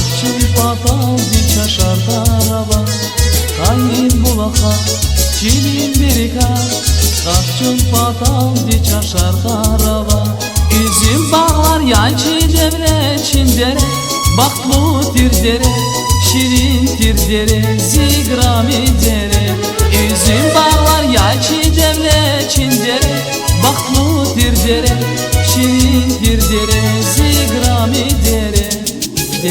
Kaçın patal di çaşarda araba, kayın bulaka çilin birika. Kaçın patal di çaşarda araba. Üzüm bağlar yancı devre çindere, baklı tirdere, şirin tirdere, zigrami dere. Üzüm bağlar yancı devre çindere, baklı tirdere, şirin tirdere, zigrami dere.